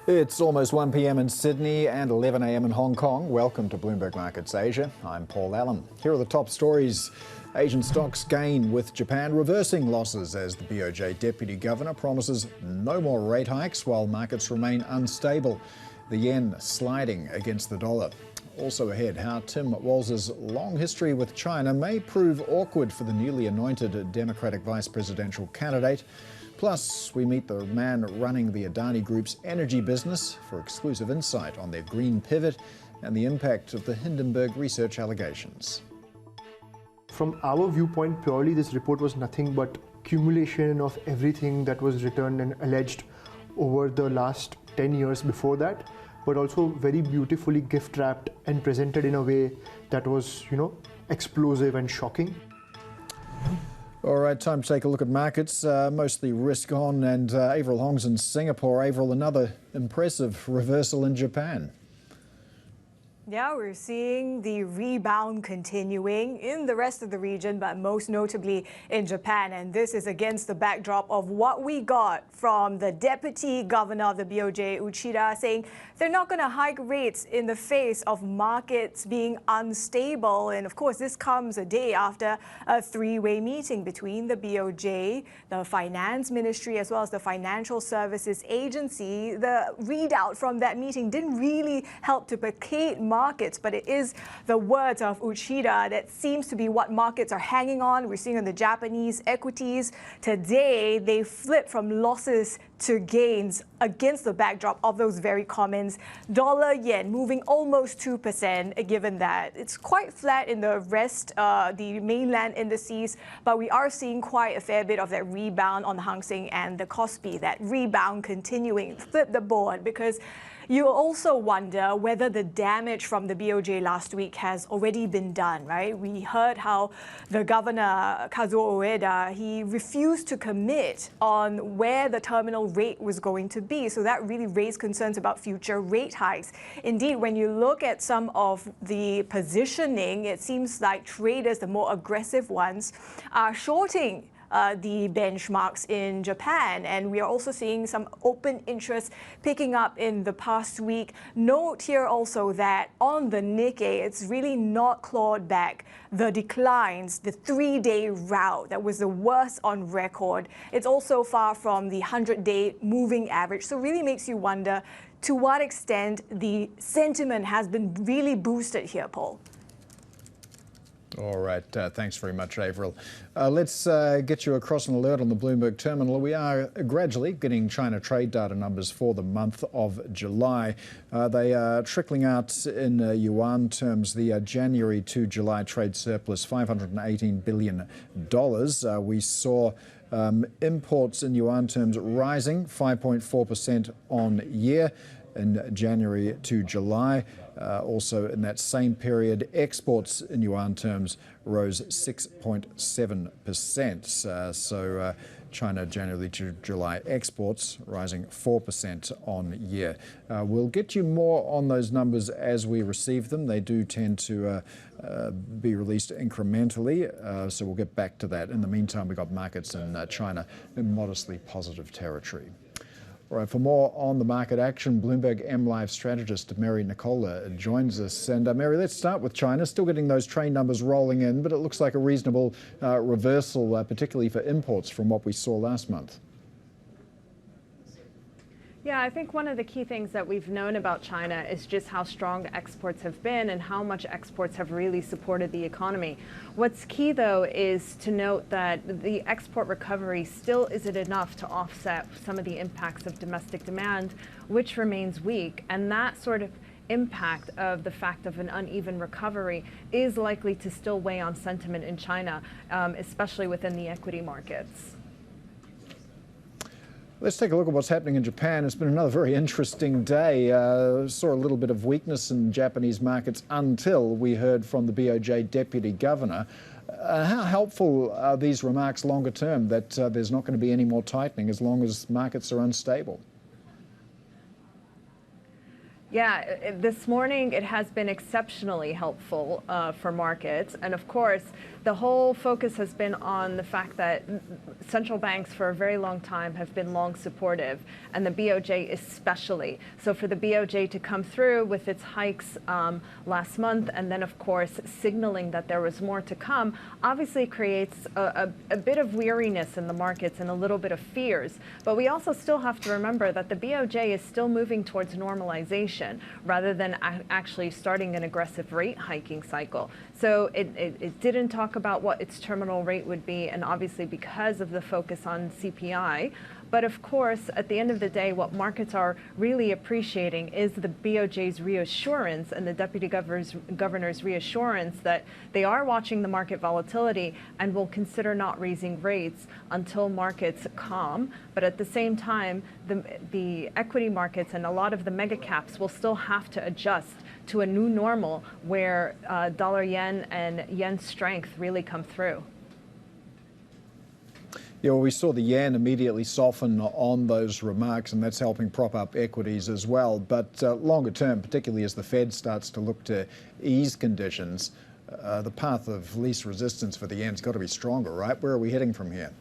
It's almost 1 p.m. in Sydney and 11 a.m. in Hong Kong. Welcome to Bloomberg Markets Asia. I'm Paul Allen. Here are the top stories. Asian stocks gain with Japan reversing losses as the BOJ Deputy Governor promises no more rate hikes while markets remain unstable. The yen sliding against the dollar. Also ahead, how Tim Walz's long history with China may prove awkward for the newly anointed Democratic vice presidential candidate. Plus, we meet the man running the Adani Group's energy business for exclusive insight on their green pivot and the impact of the Hindenburg research allegations. From our viewpoint, purely this report was nothing but accumulation of everything that was written and alleged over the last 10 years before that, but also very beautifully gift-wrapped and presented in a way that was, explosive and shocking. All right, time to take a look at markets, mostly risk on, and Avril Hong's in Singapore. Avril, another impressive reversal in Japan. Yeah, we're seeing the rebound continuing in the rest of the region, but most notably in Japan. And this is against the backdrop of what we got from the Deputy Governor of the BOJ, Uchida, saying they're not going to hike rates in the face of markets being unstable. And of course, this comes a day after a three-way meeting between the BOJ, the Finance Ministry, as well as the Financial Services Agency. The readout from that meeting didn't really help to placate markets, but it is the words of Uchida that seems to be what markets are hanging on. We're seeing on the Japanese equities today, they flipped from losses to gains against the backdrop of those very comments. Dollar yen moving almost 2%, given that it's quite flat in the rest, the mainland indices, but we are seeing quite a fair bit of that rebound on the Hang Seng and the Kospi, that rebound continuing. Flip the board, because you also wonder whether the damage from the BOJ last week has already been done, right? We heard how the governor, Kazuo Ueda, he refused to commit on where the terminal rate was going to be. So that really raised concerns about future rate hikes. Indeed, when you look at some of the positioning, it seems like traders, the more aggressive ones, are shorting the benchmarks in Japan. And we are also seeing some open interest picking up in the past week. Note here also that on the Nikkei, it's really not clawed back the declines, the three-day rout that was the worst on record. It's also far from the 100-day moving average. So really makes you wonder to what extent the sentiment has been really boosted here, Paul. All right, thanks very much, Avril. Let's get you across an alert on the Bloomberg terminal. We are gradually getting China trade data numbers for the month of July. They are trickling out in yuan terms. The January to July trade surplus, $518 billion. We saw imports in yuan terms rising 5.4% on year in January to July. Also in that same period, exports in yuan terms rose 6.7%. So China January to July exports rising 4% on year. We'll get you more on those numbers as we receive them. They do tend to be released incrementally, so we'll get back to that. In the meantime, we've got markets in China in modestly positive territory. All right, for more on the market action, Bloomberg MLive strategist Mary Nicola joins us. And Mary, let's start with China. Still getting those trade numbers rolling in, but it looks like a reasonable reversal, particularly for imports from what we saw last month. Yeah, I think one of the key things that we've known about China is just how strong exports have been and how much exports have really supported the economy. What's key, though, is to note that the export recovery still isn't enough to offset some of the impacts of domestic demand, which remains weak. And that sort of impact of the fact of an uneven recovery is likely to still weigh on sentiment in China, especially within the equity markets. Let's take a look at what's happening in Japan. It's been another very interesting day. Saw a little bit of weakness in Japanese markets until we heard from the BOJ Deputy Governor. How helpful are these remarks longer term that there's not going to be any more tightening as long as markets are unstable? Yeah, this morning it has been exceptionally helpful for markets. And of course, the whole focus has been on the fact that central banks for a very long time have been long supportive, and the BOJ especially. So for the BOJ to come through with its hikes last month, and then of course signaling that there was more to come, obviously creates a bit of weariness in the markets and a little bit of fears. But we also still have to remember that the BOJ is still moving towards normalization rather than actually starting an aggressive rate hiking cycle. So it didn't talk about what its terminal rate would be, and obviously because of the focus on CPI. But of course, at the end of the day, what markets are really appreciating is the BOJ's reassurance and the deputy governor's reassurance that they are watching the market volatility and will consider not raising rates until markets calm. But at the same time, the equity markets and a lot of the mega caps will still have to adjust to a new normal where dollar yen and yen strength really come through. Yeah, well, we saw the yen immediately soften on those remarks, and that's helping prop up equities as well. But longer term, particularly as the Fed starts to look to ease conditions, the path of least resistance for the yen's got to be stronger, right? Where are we heading from here?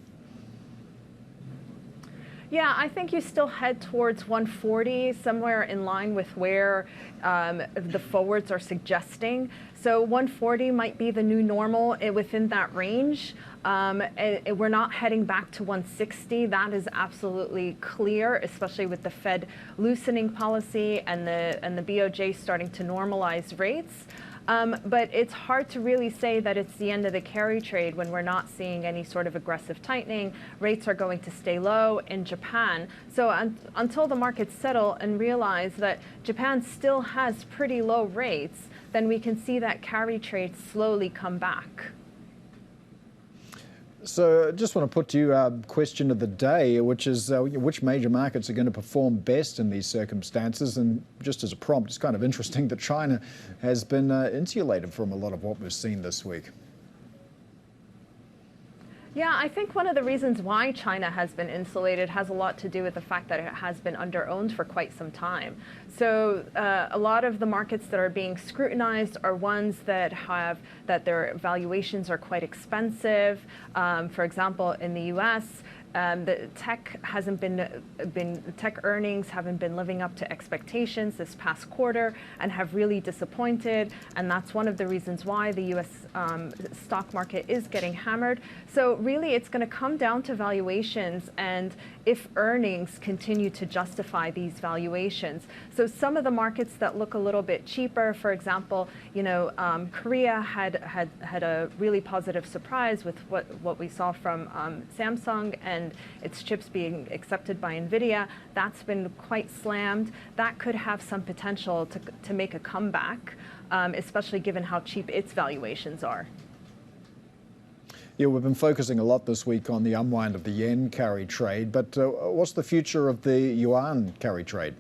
Yeah, I think you still head towards 140, somewhere in line with where the forwards are suggesting. So 140 might be the new normal within that range. We're not heading back to 160. That is absolutely clear, especially with the Fed loosening policy and the BOJ starting to normalize rates. But it's hard to really say that it's the end of the carry trade when we're not seeing any sort of aggressive tightening. Rates are going to stay low in Japan. So until the markets settle and realize that Japan still has pretty low rates, then we can see that carry trade slowly come back. So I just want to put to you a question of the day, which is which major markets are going to perform best in these circumstances? And just as a prompt, it's kind of interesting that China has been insulated from a lot of what we've seen this week. Yeah, I think one of the reasons why China has been insulated has a lot to do with the fact that it has been under-owned for quite some time. So a lot of the markets that are being scrutinized are ones that their valuations are quite expensive. For example, in the US, the tech tech earnings haven't been living up to expectations this past quarter and have really disappointed, and that's one of the reasons why the U.S. Stock market is getting hammered. So really, it's going to come down to valuations and if earnings continue to justify these valuations. So some of the markets that look a little bit cheaper, for example, Korea had a really positive surprise with what we saw from Samsung and its chips being accepted by NVIDIA. That's been quite slammed. That could have some potential to make a comeback, especially given how cheap its valuations are. Yeah, we've been focusing a lot this week on the unwind of the yen carry trade, but what's the future of the yuan carry trade?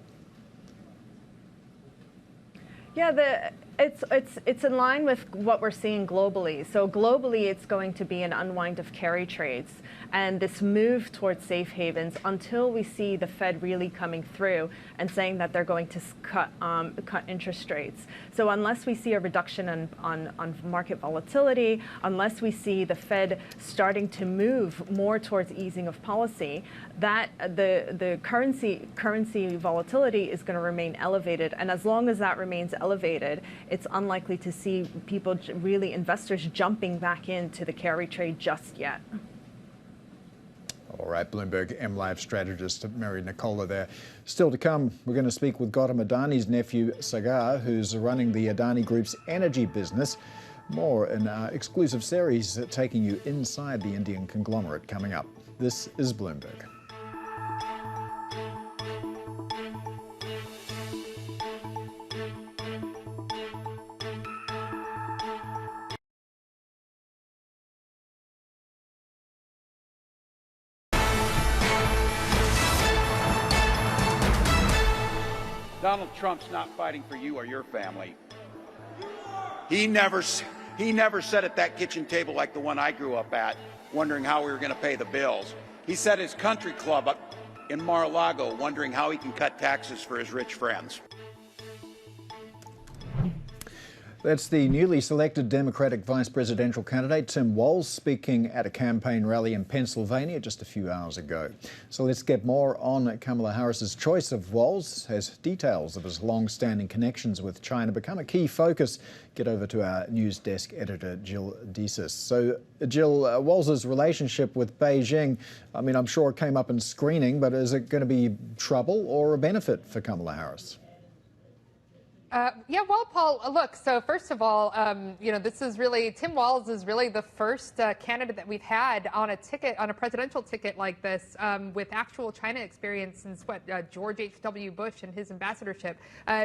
Yeah, it's in line with what we're seeing globally. So globally, it's going to be an unwind of carry trades and this move towards safe havens until we see the Fed really coming through and saying that they're going to cut interest rates. So unless we see a reduction on market volatility, unless we see the Fed starting to move more towards easing of policy, that the currency volatility is going to remain elevated. And as long as that remains elevated, it's unlikely to see people, really investors, jumping back into the carry trade just yet. All right, Bloomberg MLive strategist Mary Nicola there. Still to come, we're going to speak with Gautam Adani's nephew, Sagar, who's running the Adani Group's energy business. More in our exclusive series taking you inside the Indian conglomerate coming up. This is Bloomberg. Donald Trump's not fighting for you or your family. He never sat at that kitchen table like the one I grew up at, wondering how we were going to pay the bills. He sat at his country club up in Mar-a-Lago, wondering how he can cut taxes for his rich friends. That's the newly selected Democratic vice presidential candidate, Tim Walz, speaking at a campaign rally in Pennsylvania just a few hours ago. So let's get more on Kamala Harris's choice of Walz as details of his long-standing connections with China become a key focus. Get over to our news desk editor, Jill Desis. So, Jill, Walz's relationship with Beijing, I mean, I'm sure it came up in screening, but is it going to be trouble or a benefit for Kamala Harris? Yeah, well, Paul, look, so first of all, this is really, Tim Walz is really the first candidate that we've had on a presidential ticket like this with actual China experience since, George H.W. Bush and his ambassadorship.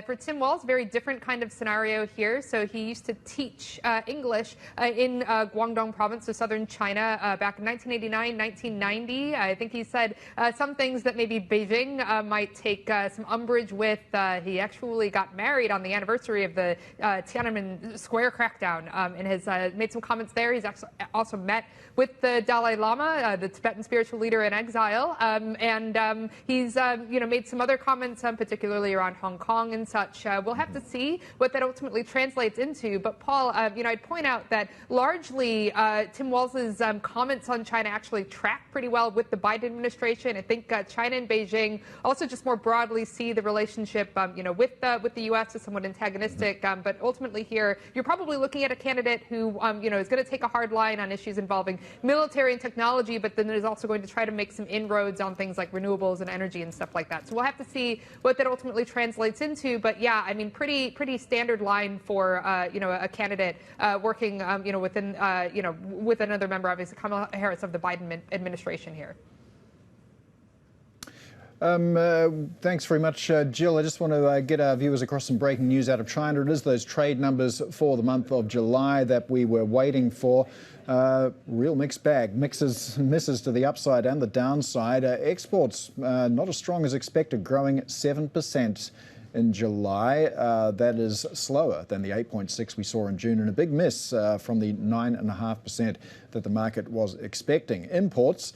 For Tim Walz, very different kind of scenario here. So he used to teach English in Guangdong province of southern China back in 1989, 1990. I think he said some things that maybe Beijing might take some umbrage with. He actually got married on the anniversary of the Tiananmen Square crackdown and has made some comments there. He's also met with the Dalai Lama, the Tibetan spiritual leader in exile, and he's made some other comments, particularly around Hong Kong and such. We'll have to see what that ultimately translates into. But Paul, I'd point out that largely Tim Walz's comments on China actually track pretty well with the Biden administration. I think China and Beijing also just more broadly see the relationship, with the U.S. as somewhat antagonistic. But ultimately here, you're probably looking at a candidate who, is going to take a hard line on issues involving military and technology, but then is also going to try to make some inroads on things like renewables and energy and stuff like that. So we'll have to see what that ultimately translates into. But yeah, I mean, pretty standard line for, a candidate working, with another member, obviously, Kamala Harris of the Biden administration here. Thanks very much, Jill. I just want to get our viewers across some breaking news out of China. It is those trade numbers for the month of July that we were waiting for. Real mixed bag, misses to the upside and the downside. Exports not as strong as expected, growing at 7% in July. That is slower than the 8.6 we saw in June, and a big miss from the 9.5% that the market was expecting. Imports,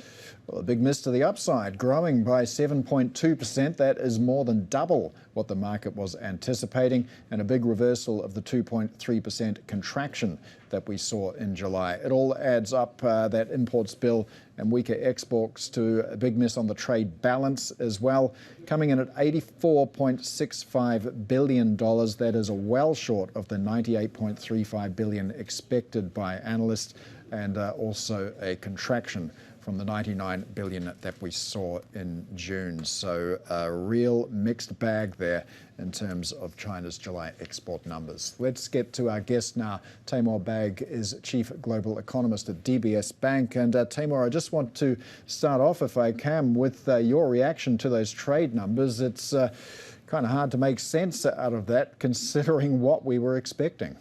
well, a big miss to the upside, growing by 7.2%. That is more than double what the market was anticipating, and a big reversal of the 2.3% contraction that we saw in July. It all adds up, that imports bill and weaker exports, to a big miss on the trade balance as well, coming in at $84.65 billion. That is well short of the $98.35 billion expected by analysts, and also a contraction from the $99 billion that we saw in June. So a real mixed bag there in terms of China's July export numbers. Let's get to our guest now. Taimur Baig is Chief Global Economist at DBS Bank. And Taimur, I just want to start off, if I can, with your reaction to those trade numbers. It's kind of hard to make sense out of that, considering what we were expecting.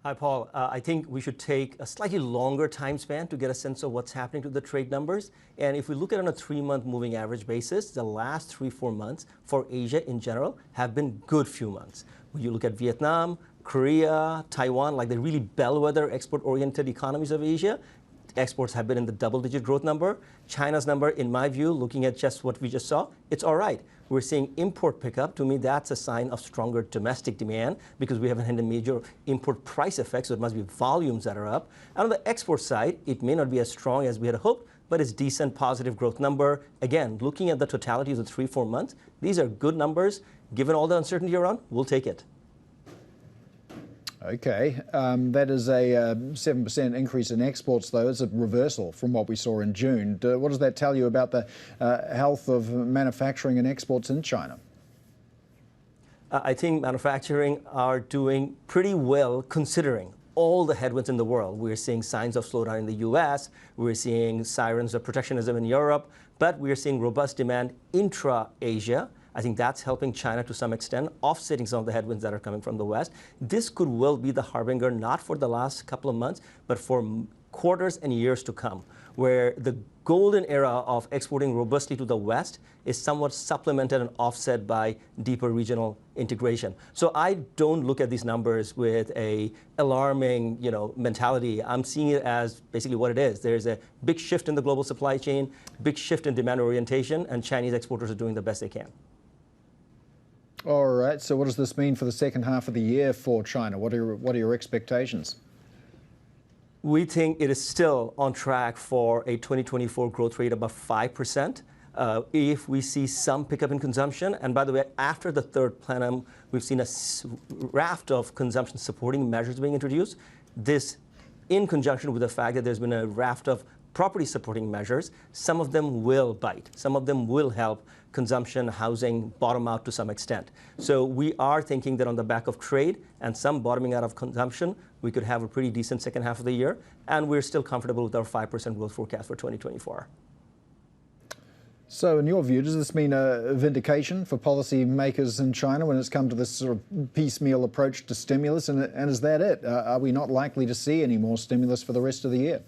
Hi, Paul. I think we should take a slightly longer time span to get a sense of what's happening to the trade numbers. And if we look at it on a 3-month moving average basis, the last 3-4 months for Asia in general have been good few months. When you look at Vietnam, Korea, Taiwan, like the really bellwether export-oriented economies of Asia, exports have been in the double-digit growth number. China's number, in my view, looking at just what we just saw, it's all right. We're seeing import pickup. To me, that's a sign of stronger domestic demand because we haven't had a major import price effect, so it must be volumes that are up. And on the export side, it may not be as strong as we had hoped, but it's decent positive growth number. Again, looking at the totality of the 3-4 months, these are good numbers. Given all the uncertainty around, we'll take it. Okay, that is a 7% increase in exports, though. It's a reversal from what we saw in June. What does that tell you about the health of manufacturing and exports in China? I think manufacturing are doing pretty well considering all the headwinds in the world. We're seeing signs of slowdown in the US, we're seeing sirens of protectionism in Europe, but we're seeing robust demand intra-Asia. I think that's helping China to some extent, offsetting some of the headwinds that are coming from the West. This could well be the harbinger, not for the last couple of months, but for quarters and years to come, where the golden era of exporting robustly to the West is somewhat supplemented and offset by deeper regional integration. So I don't look at these numbers with a alarming, mentality. I'm seeing it as basically what it is. There's a big shift in the global supply chain, big shift in demand orientation, and Chinese exporters are doing the best they can. All right, so what does this mean for the second half of the year for China? What are your expectations? We think it is still on track for a 2024 growth rate above 5%. If we see some pickup in consumption, and by the way, after the third plenum, we've seen a raft of consumption supporting measures being introduced. This, in conjunction with the fact that there's been a raft of property supporting measures, some of them will bite. Some of them will help consumption, housing bottom out to some extent. So we are thinking that on the back of trade and some bottoming out of consumption, we could have a pretty decent second half of the year. And we're still comfortable with our 5% growth forecast for 2024. So in your view, does this mean a vindication for policymakers in China when it's come to this sort of piecemeal approach to stimulus? And is that it? Are we not likely to see any more stimulus for the rest of the year?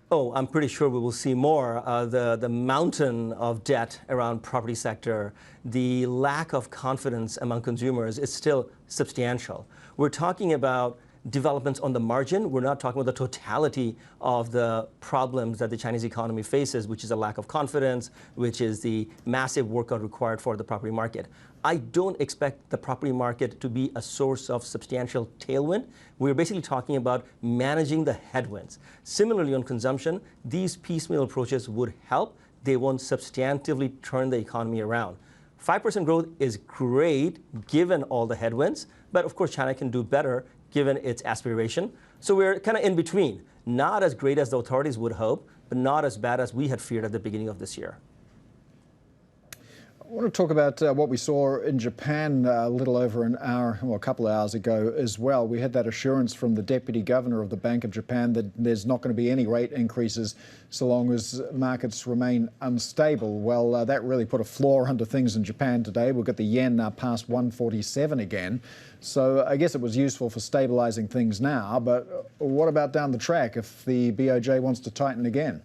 Oh, I'm pretty sure we will see more. The mountain of debt around property sector, the lack of confidence among consumers is still substantial. We're talking about developments on the margin. We're not talking about the totality of the problems that the Chinese economy faces, which is a lack of confidence, which is the massive workout required for the property market. I don't expect the property market to be a source of substantial tailwind. We're basically talking about managing the headwinds. Similarly, on consumption, these piecemeal approaches would help. They won't substantively turn the economy around. 5% growth is great given all the headwinds, but of course China can do better given its aspiration. So we're kind of in between. Not as great as the authorities would hope, but not as bad as we had feared at the beginning of this year. I want to talk about what we saw in Japan a little over an hour, well, a couple of hours ago as well. We had that assurance from the Deputy Governor of the Bank of Japan that there's not going to be any rate increases so long as markets remain unstable. Well, that really put a floor under things in Japan today. We've got the yen past 147 again. So I guess it was useful for stabilizing things now. But what about down the track if the BOJ wants to tighten again?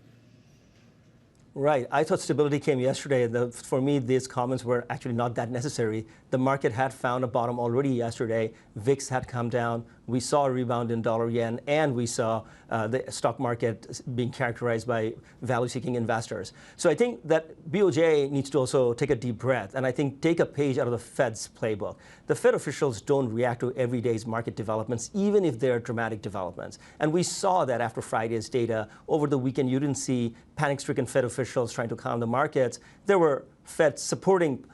Right. I thought stability came yesterday. For me, these comments were actually not that necessary. The market had found a bottom already yesterday. VIX had come down. We saw a rebound in dollar yen, and we saw the stock market being characterized by value-seeking investors. So I think that BOJ needs to also take a deep breath, and I think take a page out of the Fed's playbook. The Fed officials don't react to every day's market developments, even if they're dramatic developments. And we saw that after Friday's data. Over the weekend, you didn't see panic-stricken Fed officials trying to calm the markets. There were Fed supporting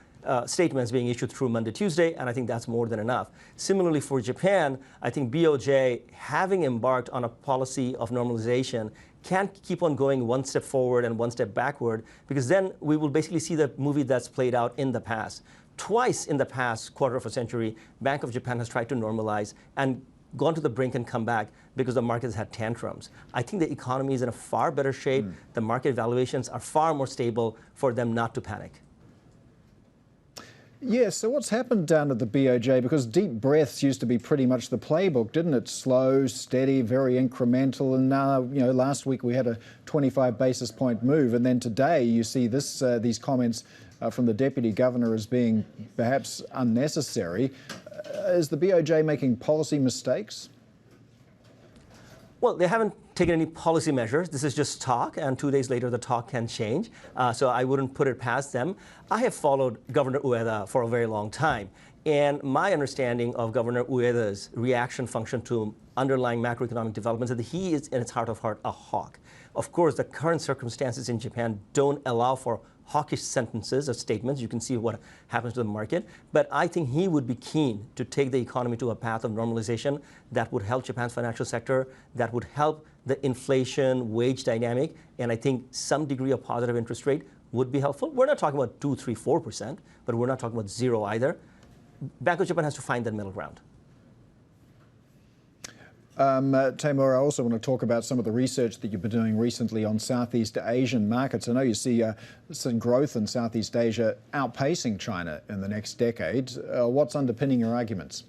statements being issued through Monday, Tuesday, and I think that's more than enough. Similarly for Japan, I think BOJ, having embarked on a policy of normalization, can't keep on going one step forward and one step backward, because then we will basically see the movie that's played out in the past. Twice in the past quarter of a century, Bank of Japan has tried to normalize and gone to the brink and come back because the market has had tantrums. I think the economy is in a far better shape. The market valuations are far more stable for them not to panic. Yeah, so what's happened down at the BOJ? Because deep breaths used to be pretty much the playbook, didn't it? Slow, steady, very incremental. And now, last week we had a 25 basis point move. And then today you see this, these comments from the Deputy Governor as being perhaps unnecessary. Is the BOJ making policy mistakes? Well, they haven't taken any policy measures. This is just talk, and 2 days later the talk can change. So I wouldn't put it past them. I have followed Governor Ueda for a very long time, and my understanding of Governor Ueda's reaction function to underlying macroeconomic developments is that he is, in its heart of heart, a hawk. Of course, the current circumstances in Japan don't allow for hawkish sentences or statements. You can see what happens to the market. But I think he would be keen to take the economy to a path of normalization that would help Japan's financial sector, that would help the inflation, wage dynamic, and I think some degree of positive interest rate would be helpful. We're not talking about 2, 3, 4%, but we're not talking about zero either. Bank of Japan has to find that middle ground. Taimur, I also want to talk about some of the research that you've been doing recently on Southeast Asian markets. I know you see some growth in Southeast Asia outpacing China in the next decade. What's underpinning your arguments?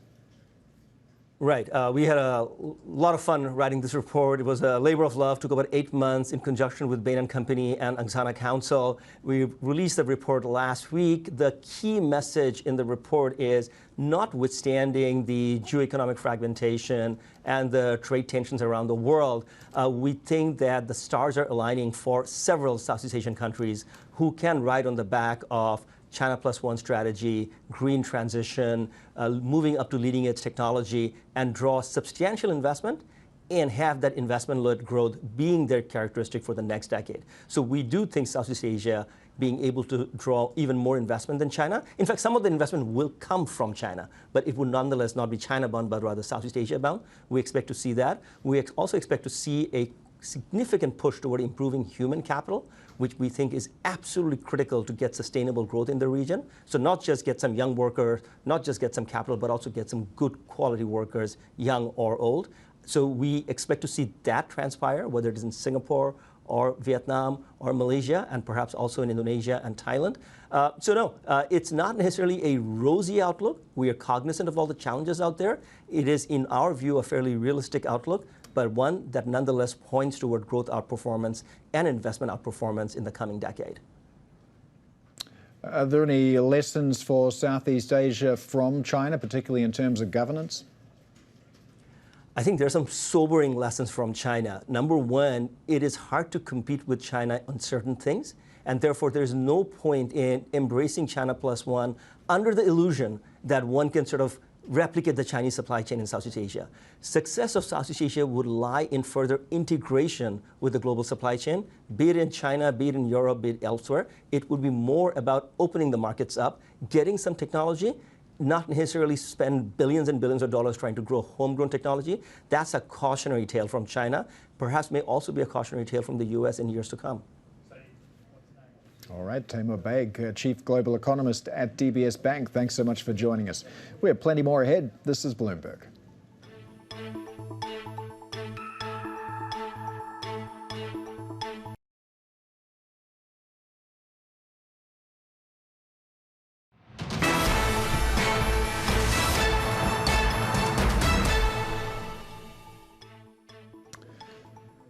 Right. We had a lot of fun writing this report. It was a labor of love. Took about 8 months in conjunction with Bain & Company and Angsana Council. We released the report last week. The key message in the report is, notwithstanding the geoeconomic fragmentation and the trade tensions around the world, we think that the stars are aligning for several Southeast Asian countries who can ride on the back of China Plus One strategy, green transition, moving up to leading edge technology, and draw substantial investment and have that investment-led growth being their characteristic for the next decade. So we do think Southeast Asia being able to draw even more investment than China. In fact, some of the investment will come from China, but it would nonetheless not be China-bound, but rather Southeast Asia-bound. We expect to see that. We also expect to see a significant push toward improving human capital, which we think is absolutely critical to get sustainable growth in the region. So not just get some young workers, not just get some capital, but also get some good quality workers, young or old. So we expect to see that transpire, whether it is in Singapore or Vietnam or Malaysia, and perhaps also in Indonesia and Thailand. It's not necessarily a rosy outlook. We are cognizant of all the challenges out there. It is, in our view, a fairly realistic outlook, but one that nonetheless points toward growth outperformance and investment outperformance in the coming decade. Are there any lessons for Southeast Asia from China, particularly in terms of governance? I think there are some sobering lessons from China. Number one, it is hard to compete with China on certain things, and therefore there's no point in embracing China Plus One under the illusion that one can sort of replicate the Chinese supply chain in Southeast Asia. Success of Southeast Asia would lie in further integration with the global supply chain, be it in China, be it in Europe, be it elsewhere. It would be more about opening the markets up, getting some technology, not necessarily spend billions and billions of dollars trying to grow homegrown technology. That's a cautionary tale from China. Perhaps may also be a cautionary tale from the US in years to come. All right, Taimur Baig, Chief Global Economist at DBS Bank. Thanks so much for joining us. We have plenty more ahead. This is Bloomberg.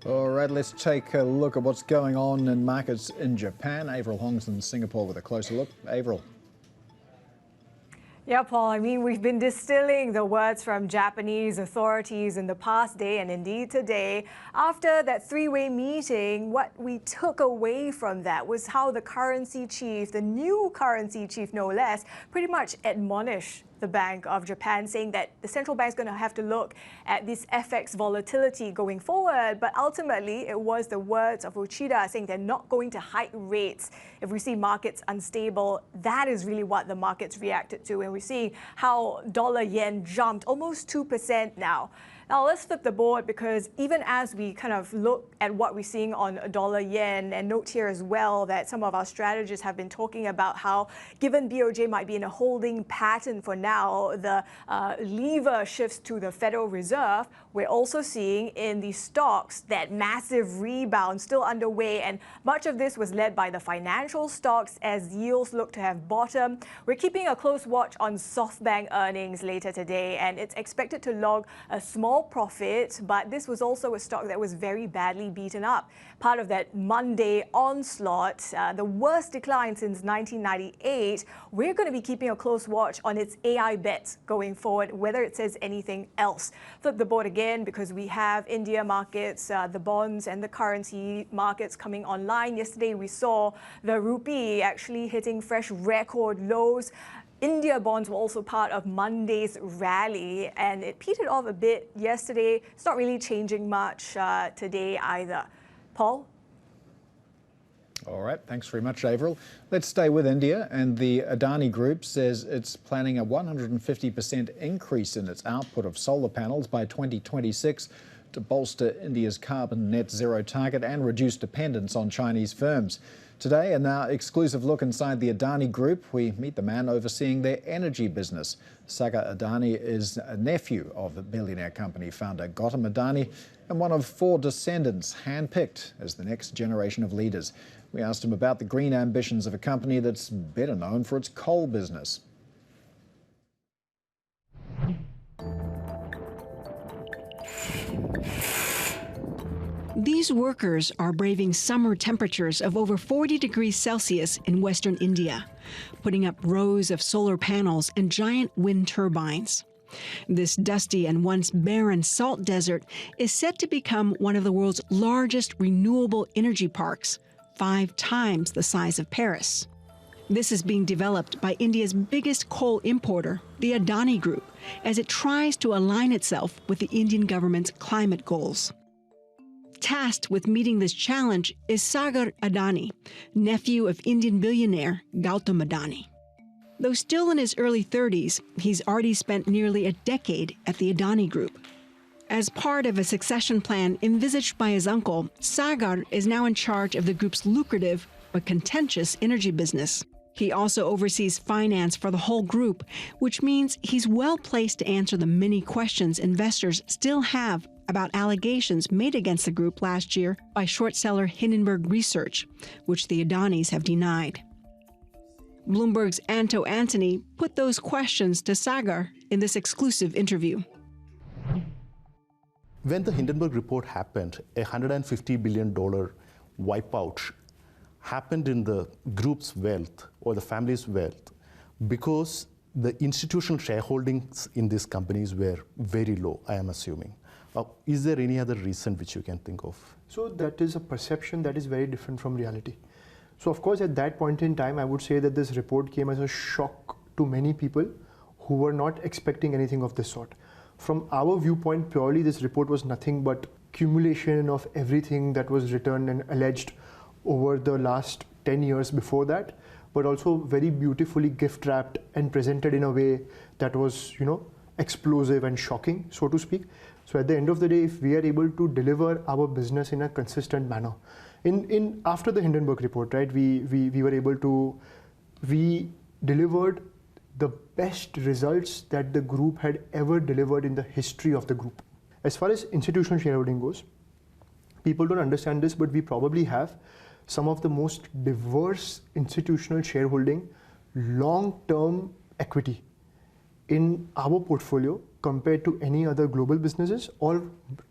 All right, let's take a look at what's going on in markets in Japan. Avril Hong's in Singapore with a closer look. Avril. Yeah, Paul, I mean, we've been distilling the words from Japanese authorities in the past day and indeed today. After that three-way meeting, what we took away from that was how the currency chief, the new currency chief no less, pretty much admonished the Bank of Japan, saying that the central bank is going to have to look at this FX volatility going forward. But ultimately, it was the words of Uchida saying they're not going to hike rates if we see markets unstable. That is really what the markets reacted to. And we're seeing how dollar-yen jumped almost 2% now. Now, let's flip the board, because even as we kind of look at what we're seeing on dollar-yen, and note here as well that some of our strategists have been talking about how, given BOJ might be in a holding pattern for now, the lever shifts to the Federal Reserve. We're also seeing in the stocks that massive rebound still underway, and much of this was led by the financial stocks as yields look to have bottomed. We're keeping a close watch on SoftBank earnings later today, and it's expected to log a small profit, but this was also a stock that was very badly beaten up. Part of that Monday onslaught, the worst decline since 1998. We're going to be keeping a close watch on its AI bets going forward, whether it says anything else. Flip the board again, because we have India markets, the bonds and the currency markets coming online. Yesterday we saw the rupee actually hitting fresh record lows. India bonds were also part of Monday's rally, and it petered off a bit yesterday. It's not really changing much today either. Paul? All right, thanks very much, Avril. Let's stay with India, and the Adani Group says it's planning a 150% increase in its output of solar panels by 2026 to bolster India's carbon net zero target and reduce dependence on Chinese firms. Today, a now exclusive look inside the Adani Group, we meet the man overseeing their energy business. Sagar Adani is a nephew of the billionaire company founder Gautam Adani and one of 4 descendants handpicked as the next generation of leaders. We asked him about the green ambitions of a company that's better known for its coal business. These workers are braving summer temperatures of over 40 degrees Celsius in western India, putting up rows of solar panels and giant wind turbines. This dusty and once barren salt desert is set to become one of the world's largest renewable energy parks, 5 times the size of Paris. This is being developed by India's biggest coal importer, the Adani Group, as it tries to align itself with the Indian government's climate goals. Tasked with meeting this challenge is Sagar Adani, nephew of Indian billionaire Gautam Adani. Though still in his early 30s, he's already spent nearly a decade at the Adani Group. As part of a succession plan envisaged by his uncle, Sagar is now in charge of the group's lucrative but contentious energy business. He also oversees finance for the whole group, which means he's well placed to answer the many questions investors still have about allegations made against the group last year by short seller Hindenburg Research, which the Adanis have denied. Bloomberg's Anto Antony put those questions to Sagar in this exclusive interview. When the Hindenburg report happened, a $150 billion wipeout happened in the group's wealth or the family's wealth because the institutional shareholdings in these companies were very low, I am assuming. Is there any other reason which you can think of? So that is a perception that is very different from reality. So of course, at that point in time, I would say that this report came as a shock to many people who were not expecting anything of this sort. From our viewpoint, purely this report was nothing but accumulation of everything that was written and alleged over the last 10 years before that, but also very beautifully gift wrapped and presented in a way that was, explosive and shocking, so to speak. So at the end of the day, if we are able to deliver our business in a consistent manner, after the Hindenburg report, right, we delivered the best results that the group had ever delivered in the history of the group. As far as institutional shareholding goes, people don't understand this, but we probably have some of the most diverse institutional shareholding, long-term equity in our portfolio compared to any other global businesses, or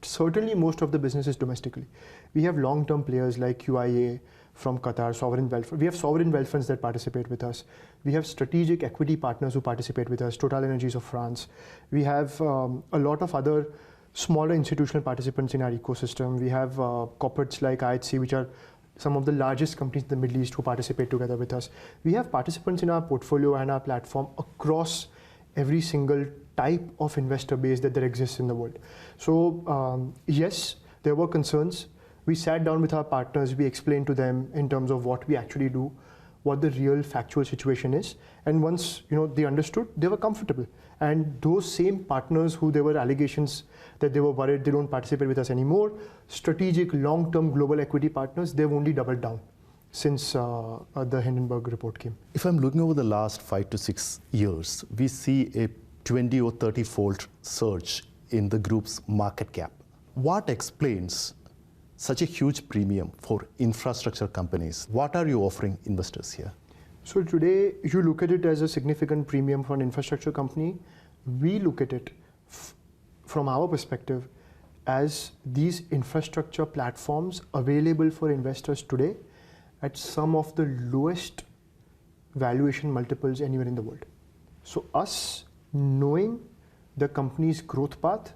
certainly most of the businesses domestically. We have long-term players like QIA from Qatar, sovereign wealth. We have sovereign wealth funds that participate with us. We have strategic equity partners who participate with us, Total Energies of France. We have a lot of other smaller institutional participants in our ecosystem. We have corporates like IHC, which are some of the largest companies in the Middle East who participate together with us. We have participants in our portfolio and our platform across every single type of investor base that there exists in the world. So yes, there were concerns. We sat down with our partners, we explained to them in terms of what we actually do, what the real factual situation is. And once they understood, they were comfortable. And those same partners who there were allegations that they were worried they don't participate with us anymore, strategic long-term global equity partners, they've only doubled down since the Hindenburg report came. If I'm looking over the last 5 to 6 years, we see a 20 or 30-fold surge in the group's market cap. What explains such a huge premium for infrastructure companies? What are you offering investors here? So today, you look at it as a significant premium for an infrastructure company. We look at it from our perspective as these infrastructure platforms available for investors today at some of the lowest valuation multiples anywhere in the world. So us knowing the company's growth path,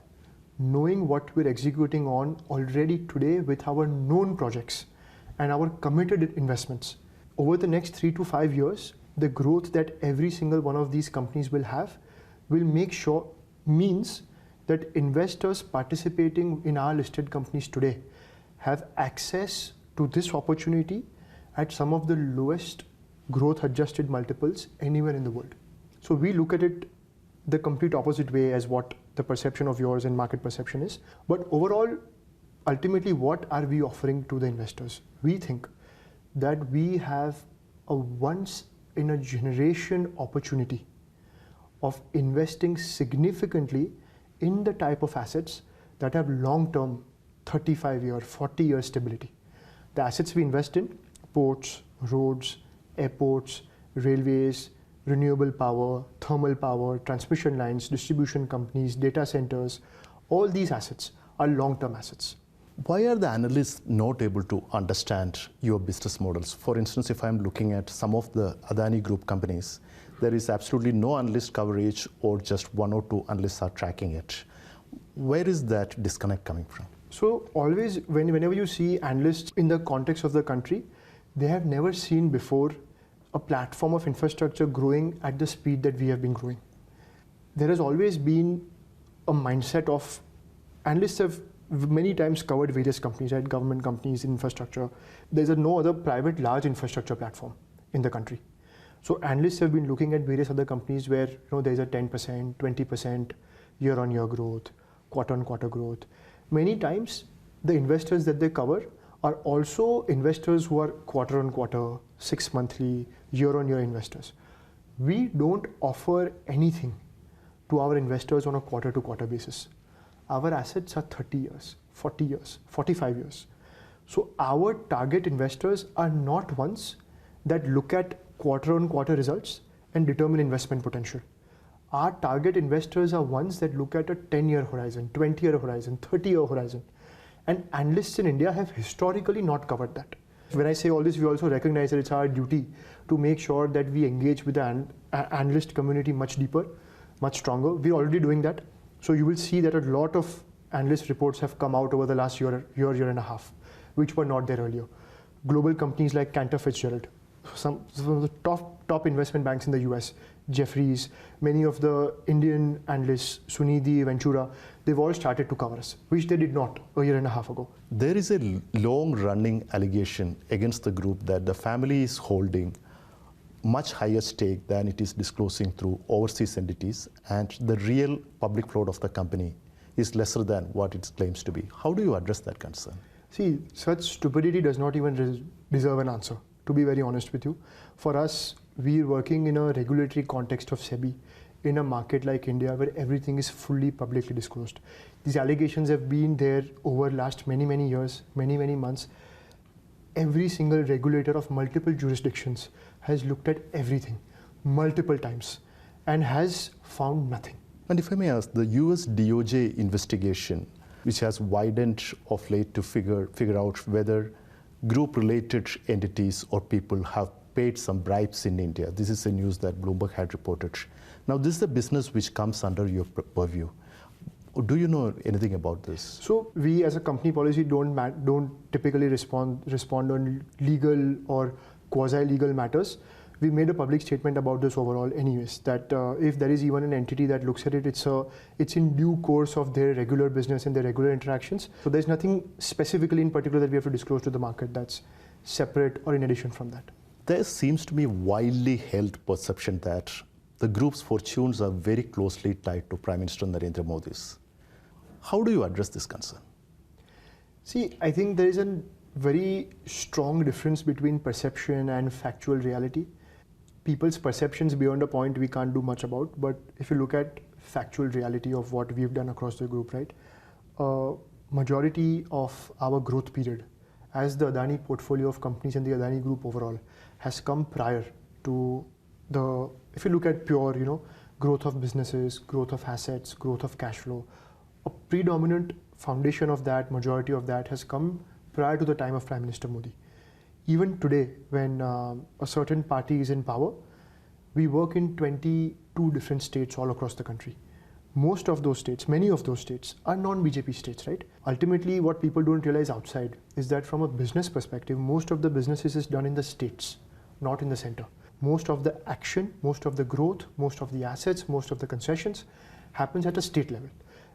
knowing what we're executing on already today with our known projects and our committed investments, over the next 3 to 5 years, the growth that every single one of these companies will have will means that investors participating in our listed companies today have access to this opportunity at some of the lowest growth adjusted multiples anywhere in the world. So we look at it the complete opposite way as what the perception of yours and market perception is. But overall, ultimately, what are we offering to the investors? We think that we have a once in a generation opportunity of investing significantly in the type of assets that have long-term 35-year, 40-year stability. The assets we invest in, ports, roads, airports, railways, renewable power, thermal power, transmission lines, distribution companies, data centers, all these assets are long-term assets. Why are the analysts not able to understand your business models? For instance, if I'm looking at some of the Adani Group companies, there is absolutely no analyst coverage or just 1 or 2 analysts are tracking it. Where is that disconnect coming from? So always, whenever you see analysts in the context of the country, they have never seen before a platform of infrastructure growing at the speed that we have been growing. There has always been a mindset of, analysts have many times covered various companies, right? Government companies, infrastructure. There's no other private large infrastructure platform in the country. So analysts have been looking at various other companies where there's a 10%, 20% year-on-year growth, quarter-on-quarter growth. Many times the investors that they cover are also investors who are quarter-on-quarter, 6 monthly, year-on-year investors. We don't offer anything to our investors on a quarter-to-quarter basis. Our assets are 30 years, 40 years, 45 years. So our target investors are not ones that look at quarter-on-quarter results and determine investment potential. Our target investors are ones that look at a 10-year horizon, 20-year horizon, 30-year horizon. And analysts in India have historically not covered that. When I say all this, we also recognize that it's our duty to make sure that we engage with the analyst community much deeper, much stronger. We're already doing that. So you will see that a lot of analyst reports have come out over the last year and a half, which were not there earlier. Global companies like Cantor Fitzgerald, some of the top investment banks in the US, Jefferies, many of the Indian analysts, Sunidhi, Ventura, they've all started to cover us, which they did not a year and a half ago. There is a long-running allegation against the group that the family is holding much higher stake than it is disclosing through overseas entities, and the real public float of the company is lesser than what it claims to be. How do you address that concern? See, such stupidity does not even deserve an answer, to be very honest with you. For us, we're working in a regulatory context of SEBI in a market like India where everything is fully publicly disclosed. These allegations have been there over last many years, many months. Every single regulator of multiple jurisdictions has looked at everything multiple times and has found nothing. And if I may ask, the US DOJ investigation, which has widened of late to figure out whether group-related entities or people have paid some bribes in India. This is the news that Bloomberg had reported. Now, this is a business which comes under your purview. Do you know anything about this? So we, as a company policy, don't typically respond on legal or quasi-legal matters. We made a public statement about this overall anyways, that if there is even an entity that looks at it, it's in due course of their regular business and their regular interactions. So there's nothing specifically in particular that we have to disclose to the market that's separate or in addition from that. There seems to be widely held perception that the group's fortunes are very closely tied to Prime Minister Narendra Modi's. How do you address this concern? See, I think there is a very strong difference between perception and factual reality. People's perceptions beyond a point we can't do much about, but if you look at factual reality of what we've done across the group, right? Majority of our growth period as the Adani portfolio of companies and the Adani Group overall has come prior to the, if you look at pure, growth of businesses, growth of assets, growth of cash flow, a predominant foundation of that, majority of that has come prior to the time of Prime Minister Modi. Even today, when a certain party is in power, we work in 22 different states all across the country. Most of those states, many of those states are non-BJP states, right? Ultimately, what people don't realize outside is that from a business perspective, most of the businesses is done in the states, not in the center. Most of the action, most of the growth, most of the assets, most of the concessions happens at a state level,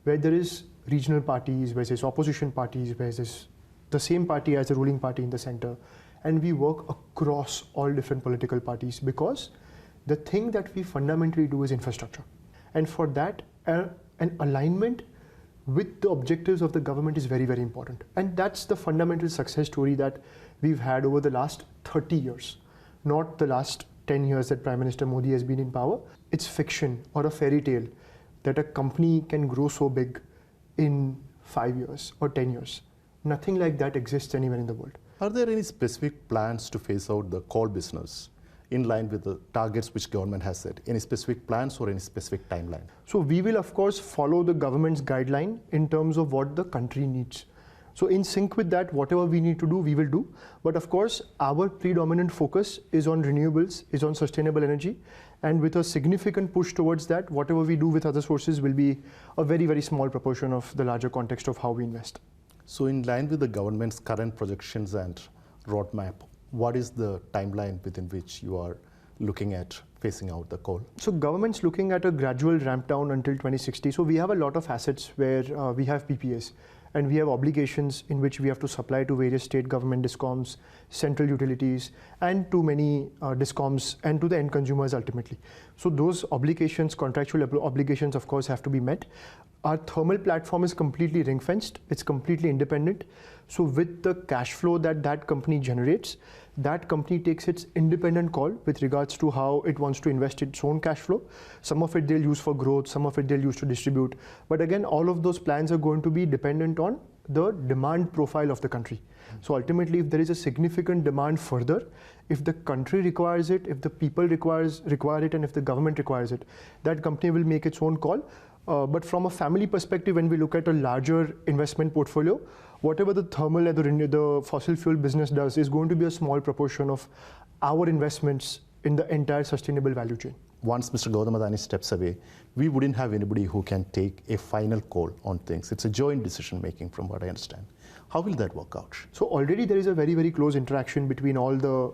where there is regional parties, where there's opposition parties, where there's the same party as the ruling party in the center. And we work across all different political parties because the thing that we fundamentally do is infrastructure. And for that, an alignment with the objectives of the government is very important. And that's the fundamental success story that we've had over the last 30 years, not the last 10 years that Prime Minister Modi has been in power. It's fiction or a fairy tale that a company can grow so big in 5 years or 10 years. Nothing like that exists anywhere in the world. Are there any specific plans to phase out the coal business in line with the targets which government has set? Any specific plans or any specific timeline? So we will of course follow the government's guideline in terms of what the country needs. So in sync with that, whatever we need to do, we will do. But of course, our predominant focus is on renewables, is on sustainable energy. And with a significant push towards that, whatever we do with other sources will be a very small proportion of the larger context of how we invest. So in line with the government's current projections and roadmap, what is the timeline within which you are looking at phasing out the coal? So government's looking at a gradual ramp down until 2060. So we have a lot of assets where we have PPAs and we have obligations in which we have to supply to various state government discoms, central utilities, and to many discoms and to the end consumers ultimately. So those obligations, contractual obligations, of course, have to be met. Our thermal platform is completely ring-fenced. It's completely independent. So with the cash flow that that company generates, that company takes its independent call with regards to how it wants to invest its own cash flow. Some of it they'll use for growth, some of it they'll use to distribute. But again, all of those plans are going to be dependent on the demand profile of the country. So ultimately, if there is a significant demand further, if the country requires it, if the people require it, and if the government requires it, that company will make its own call. But from a family perspective, when we look at a larger investment portfolio, whatever the thermal and the fossil fuel business does is going to be a small proportion of our investments in the entire sustainable value chain. Once Mr. Gautam Adani steps away, we wouldn't have anybody who can take a final call on things. It's a joint decision making from what I understand. How will that work out? So already there is a very, very close interaction between all the,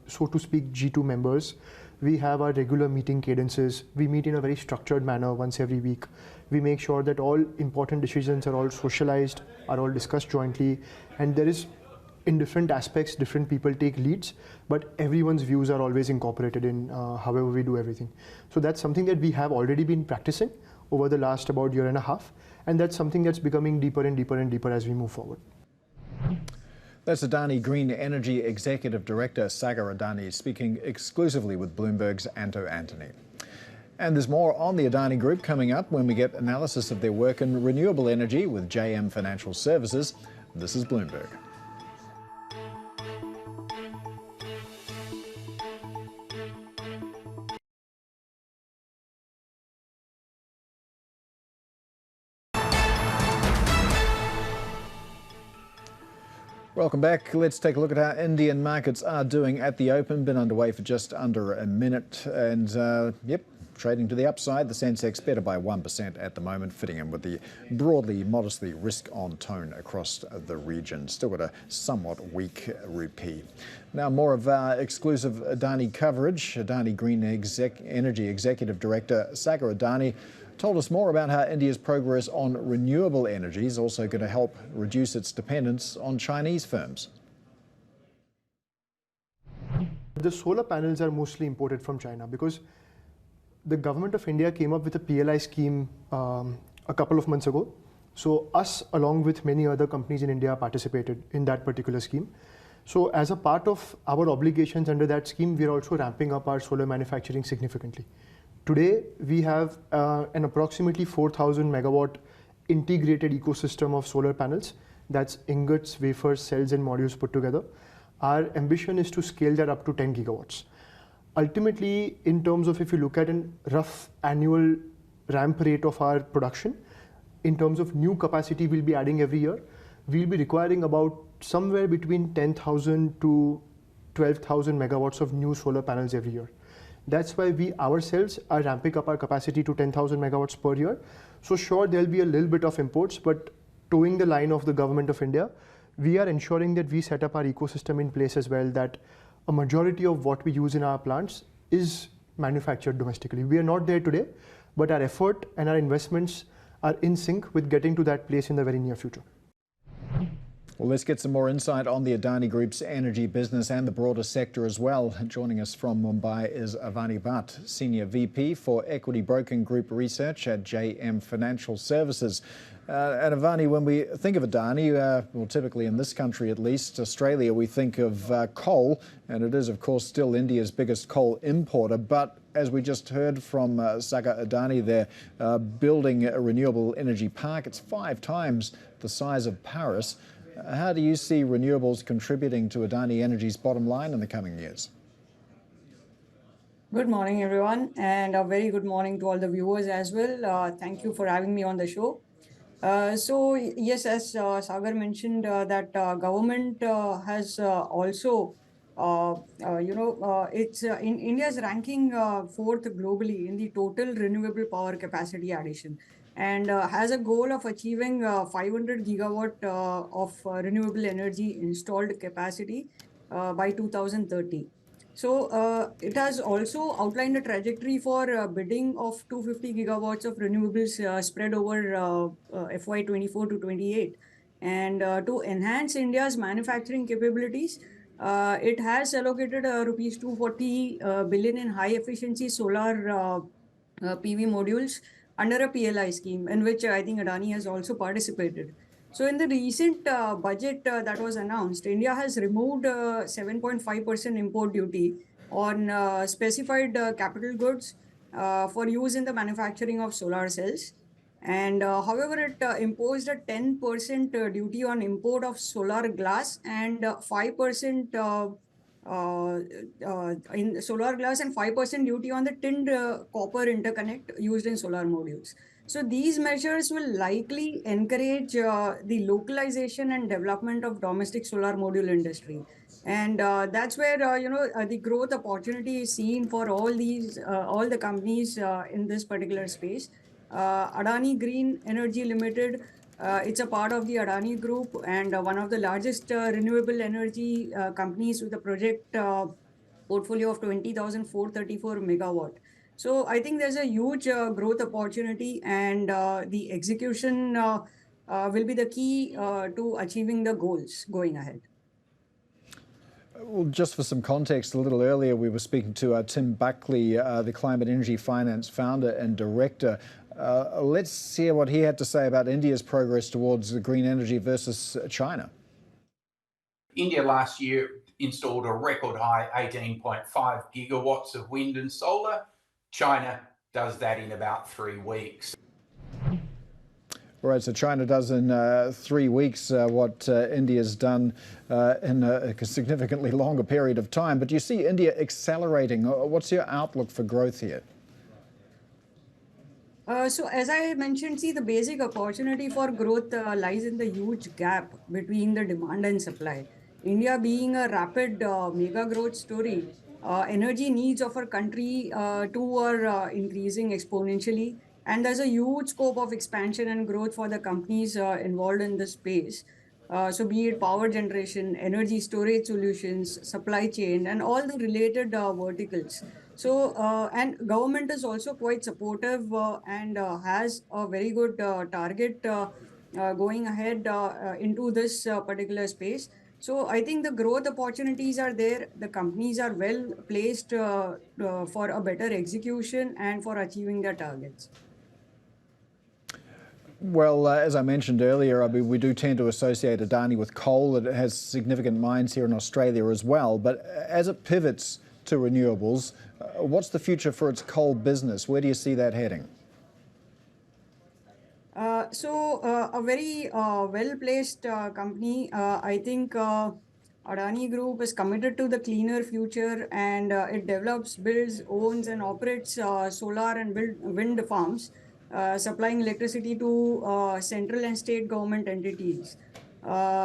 so to speak, G2 members. We have our regular meeting cadences. We meet in a very structured manner once every week. We make sure that all important decisions are all socialized, are all discussed jointly, and there is, in different aspects, different people take leads, but everyone's views are always incorporated in however we do everything. So that's something that we have already been practicing over the last about year and a half, and that's something that's becoming deeper and deeper and deeper as we move forward. That's Adani Green Energy Executive Director Sagar Adani speaking exclusively with Bloomberg's Anto Antony. And there's more on the Adani Group coming up when we get analysis of their work in renewable energy with JM Financial Services. This is Bloomberg. Welcome back. Let's take a look at how Indian markets are doing at the open. Been underway for just under a minute and trading to the upside. The Sensex better by 1% at the moment, fitting in with the broadly, modestly risk-on tone across the region. Still got a somewhat weak rupee. Now more of our exclusive Adani coverage. Adani Green Energy Executive Director Sagar Adani told us more about how India's progress on renewable energy is also going to help reduce its dependence on Chinese firms. The solar panels are mostly imported from China because the government of India came up with a PLI scheme a couple of months ago. So us, along with many other companies in India, participated in that particular scheme. So as a part of our obligations under that scheme, we are also ramping up our solar manufacturing significantly. Today, we have an approximately 4,000 megawatt integrated ecosystem of solar panels. That's ingots, wafers, cells, and modules put together. Our ambition is to scale that up to 10 gigawatts. Ultimately, in terms of if you look at a rough annual ramp rate of our production, in terms of new capacity we'll be adding every year, we'll be requiring about somewhere between 10,000 to 12,000 megawatts of new solar panels every year. That's why we ourselves are ramping up our capacity to 10,000 megawatts per year. So sure, there'll be a little bit of imports, but towing the line of the government of India, we are ensuring that we set up our ecosystem in place as well, that a majority of what we use in our plants is manufactured domestically. We are not there today, but our effort and our investments are in sync with getting to that place in the very near future. Well, let's get some more insight on the Adani Group's energy business and the broader sector as well. Joining us from Mumbai is Avani Bhatt, Senior VP for Equity Broking Group Research at JM Financial Services. And Avani, when we think of Adani, well, typically in this country at least, Australia, we think of coal, and it is, of course, still India's biggest coal importer. But as we just heard from Sagar Adani, they're building a renewable energy park. It's 5 times the size of Paris. How do you see renewables contributing to Adani Energy's bottom line in the coming years? Good morning, everyone, and a very good morning to all the viewers as well. Thank you for having me on the show. So yes, as Sagar mentioned, that government has also, it's in India's ranking 4th globally in the total renewable power capacity addition, and has a goal of achieving 500 gigawatt of renewable energy installed capacity by 2030. So it has also outlined a trajectory for bidding of 250 gigawatts of renewables spread over FY 24 to 28. And to enhance India's manufacturing capabilities, it has allocated rupees 240 billion in high efficiency solar PV modules under a PLI scheme, in which I think Adani has also participated. So in the recent budget that was announced, India has removed 7.5% import duty on specified capital goods for use in the manufacturing of solar cells. And however, it imposed a 10% duty on import of solar glass and 5% in solar glass and 5% duty on the tinned copper interconnect used in solar modules. So these measures will likely encourage the localization and development of domestic solar module industry. And that's where, the growth opportunity is seen for all the companies in this particular space. Adani Green Energy Limited, it's a part of the Adani Group and one of the largest renewable energy companies with a project portfolio of 20,434 megawatt. So I think there's a huge growth opportunity, and the execution will be the key to achieving the goals going ahead. Well, just for some context, a little earlier we were speaking to Tim Buckley, the Climate Energy Finance founder and director. Let's hear what he had to say about India's progress towards the green energy versus China. India last year installed a record high 18.5 gigawatts of wind and solar. China does that in about 3 weeks. All right, so China does in 3 weeks what India's done in a significantly longer period of time. But you see India accelerating. What's your outlook for growth here? So as I mentioned, see, the basic opportunity for growth lies in the huge gap between the demand and supply. India being a rapid mega growth story, energy needs of our country too are increasing exponentially. And there's a huge scope of expansion and growth for the companies involved in this space. So be it power generation, energy storage solutions, supply chain, and all the related verticals. So, and government is also quite supportive and has a very good target going ahead into this particular space. So I think the growth opportunities are there. The companies are well placed for a better execution and for achieving their targets. Well, as I mentioned earlier, I mean, we do tend to associate Adani with coal. It has significant mines here in Australia as well. But as it pivots to renewables, what's the future for its coal business? Where do you see that heading? A very well-placed company. I think Adani Group is committed to the cleaner future, and it develops, builds, owns, and operates solar and wind farms, supplying electricity to central and state government entities.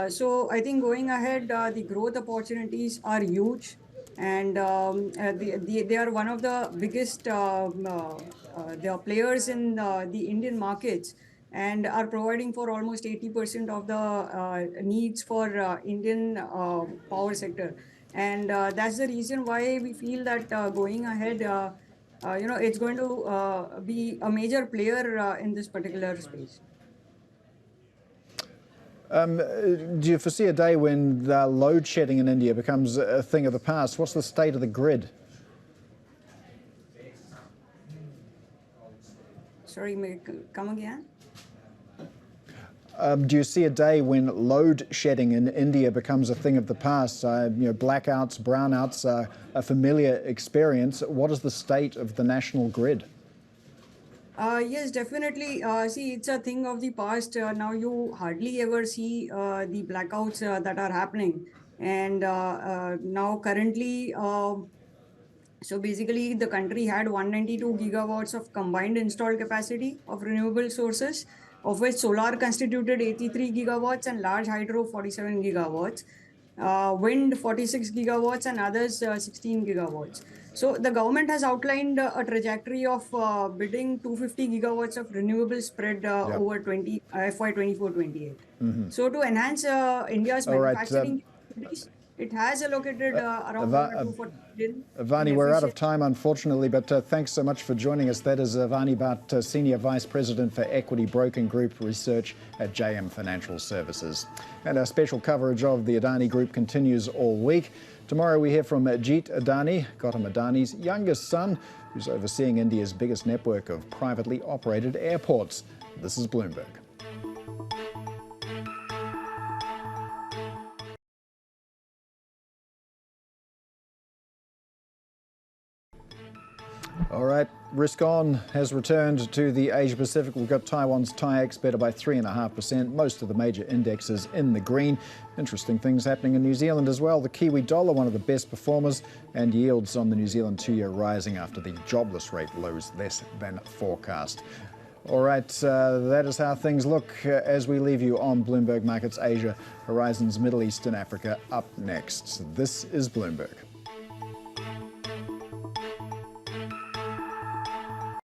So I think going ahead, the growth opportunities are huge, and they are one of the biggest they are players in the Indian markets, and are providing for almost 80% of the needs for Indian power sector. And that's the reason why we feel that going ahead, it's going to be a major player in this particular space. Do you foresee a day when the load shedding in India becomes a thing of the past? What's the state of the grid? Sorry, may I come again? Do you see a day when load shedding in India becomes a thing of the past? Blackouts, brownouts are a familiar experience. What is the state of the national grid? Yes, definitely. See, it's a thing of the past. Now you hardly ever see the blackouts that are happening. And now currently, so basically the country had 192 gigawatts of combined installed capacity of renewable sources, of which solar constituted 83 gigawatts and large hydro 47 gigawatts, wind 46 gigawatts and others 16 gigawatts. So the government has outlined a trajectory of bidding 250 gigawatts of renewable spread over FY 24-28. So to enhance India's manufacturing capabilities, It has allocated around 240 billion. Avani, we're out of time, unfortunately, but thanks so much for joining us. That is Avani Bhatt, Senior Vice President for Equity Broking Group Research at JM Financial Services. And our special coverage of the Adani Group continues all week. Tomorrow we hear from Jeet Adani, Gautam Adani's youngest son, who's overseeing India's biggest network of privately operated airports. This is Bloomberg. All right, risk on has returned to the Asia Pacific. We've got Taiwan's TAIEX better by 3.5%. Most of the major indexes in the green. Interesting things happening in New Zealand as well. The Kiwi dollar, one of the best performers, and yields on the New Zealand 2-year rising after the jobless rate rose less than forecast. All right, that is how things look as we leave you on Bloomberg Markets Asia. Horizons Middle East and Africa up next. This is Bloomberg.